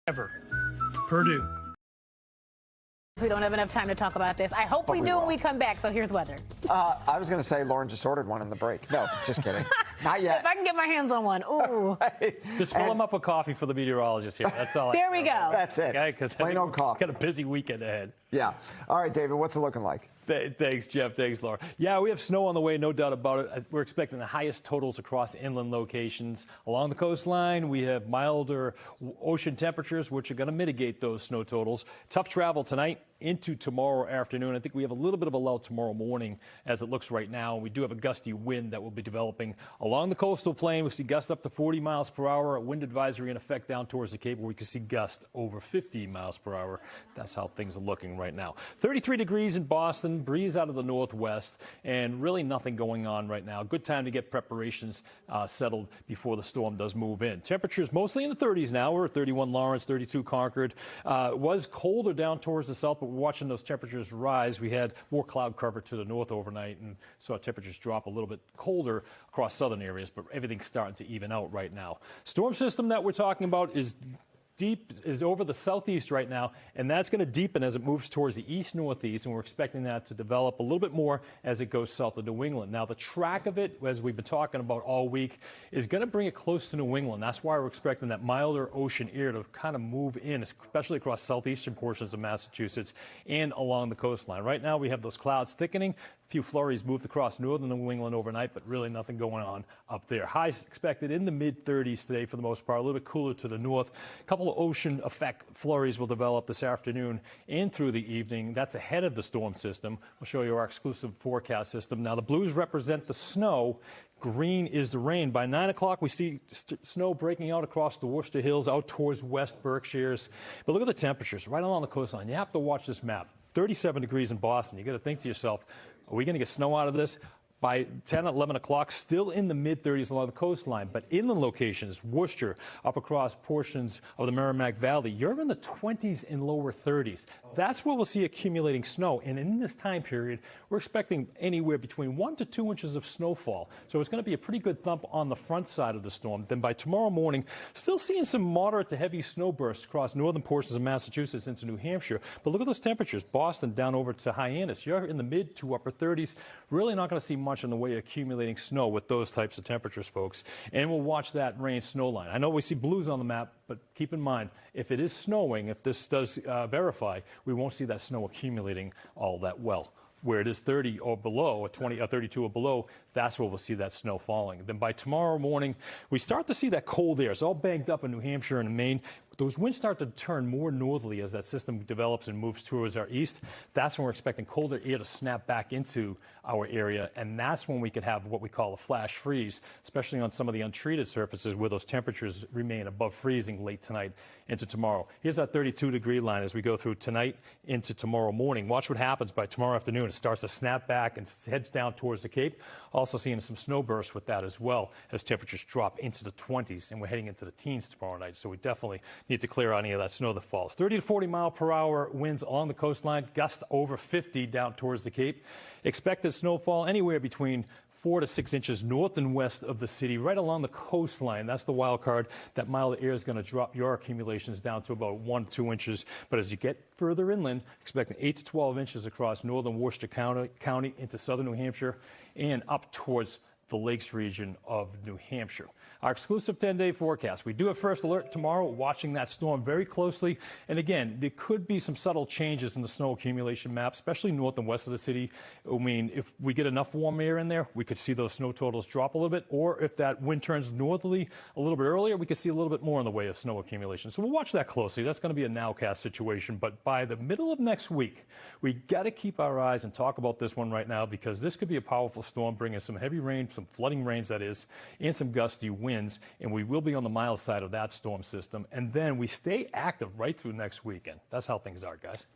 Ever. Purdue. We don't have enough time to talk about this. I hope we do when we come back. So here's weather. I was going to say Lauren just ordered one in the break. No, just kidding. Not yet. If I can get my hands on one. Ooh. Just fill them up with coffee for the meteorologist here. That's all. There we go. That's it. Okay, because plain old coffee. Got a busy weekend ahead. Yeah. All right, David, what's it looking like? Thanks, Jeff. Thanks, Laura. Yeah, we have snow on the way, no doubt about it. We're expecting the highest totals across inland locations. Along the coastline, we have milder ocean temperatures, which are going to mitigate those snow totals. Tough travel tonight into tomorrow afternoon. I think we have a little bit of a lull tomorrow morning as it looks right now. We do have a gusty wind that will be developing along the coastal plain. We see gusts up to 40 miles per hour. A wind advisory in effect down towards the Cape where we can see gusts over 50 miles per hour. That's how things are looking right now. 33 degrees in Boston, breeze out of the northwest, and really nothing going on right now. Good time to get preparations settled before the storm does move in. Temperatures mostly in the 30s now. We're at 31 Lawrence, 32 Concord. It was colder down towards the south, but we're watching those temperatures rise. We had more cloud cover to the north overnight and saw temperatures drop a little bit colder across southern areas, but everything's starting to even out right now. Storm system that we're talking about is over the southeast right now, and that's going to deepen as it moves towards the east-northeast, and we're expecting that to develop a little bit more as it goes south of New England. Now, the track of it, as we've been talking about all week, is going to bring it close to New England. That's why we're expecting that milder ocean air to kind of move in, especially across southeastern portions of Massachusetts and along the coastline. Right now, we have those clouds thickening. A few flurries moved across northern New England overnight, but really nothing going on up there. Highs expected in the mid-30s today for the most part, a little bit cooler to the north. A couple of ocean effect flurries will develop this afternoon and through the evening. That's ahead of the storm system. We'll show you our exclusive forecast system. Now, the blues represent the snow. Green is the rain. By 9 o'clock, we see snow breaking out across the Worcester Hills, out towards West Berkshires. But look at the temperatures right along the coastline. You have to watch this map. 37 degrees in Boston. You got to think to yourself, are we going to get snow out of this? By 10, 11 o'clock, still in the mid-30s along the coastline. But inland locations, Worcester, up across portions of the Merrimack Valley, you're in the 20s and lower 30s. That's where we'll see accumulating snow. And in this time period, we're expecting anywhere between 1 to 2 inches of snowfall. So it's going to be a pretty good thump on the front side of the storm. Then by tomorrow morning, still seeing some moderate to heavy snow bursts across northern portions of Massachusetts into New Hampshire. But look at those temperatures. Boston down over to Hyannis. You're in the mid to upper 30s. Really not going to see much in the way of accumulating snow with those types of temperatures, folks. And we'll watch that rain snow line. I know we see blues on the map, but keep in mind, if it is snowing, if this does verify, we won't see that snow accumulating all that well. Where it is 30 or below, or 20 or 32 or below, that's where we'll see that snow falling. Then by tomorrow morning, we start to see that cold air. It's all banked up in New Hampshire and Maine. Those winds start to turn more northerly as that system develops and moves towards our east. That's when we're expecting colder air to snap back into our area, and that's when we could have what we call a flash freeze, especially on some of the untreated surfaces where those temperatures remain above freezing late tonight into tomorrow. Here's that 32-degree line as we go through tonight into tomorrow morning. Watch what happens by tomorrow afternoon. It starts to snap back and heads down towards the Cape. Also seeing some snow bursts with that as well as temperatures drop into the 20s, and we're heading into the teens tomorrow night. So we definitely need to clear out any of that snow that falls. 30 to 40 mile per hour winds along the coastline, gust over 50 down towards the Cape. Expected snowfall anywhere between 4 to 6 inches north and west of the city, right along the coastline. That's the wild card. That mild air is going to drop your accumulations down to about 1 to 2 inches. But as you get further inland, expecting 8 to 12 inches across northern Worcester County into southern New Hampshire and up towards the lakes region of New Hampshire. Our exclusive 10-day forecast. We do have first alert tomorrow, watching that storm very closely. And again, there could be some subtle changes in the snow accumulation map, especially north and west of the city. I mean, if we get enough warm air in there, we could see those snow totals drop a little bit. Or if that wind turns northerly a little bit earlier, we could see a little bit more in the way of snow accumulation. So we'll watch that closely. That's going to be a nowcast situation. But by the middle of next week, we got to keep our eyes and talk about this one right now, because this could be a powerful storm, bringing some heavy rain, some flooding rains, that is, and some gusty winds, and we will be on the mild side of that storm system. And then we stay active right through next weekend. That's how things are, guys.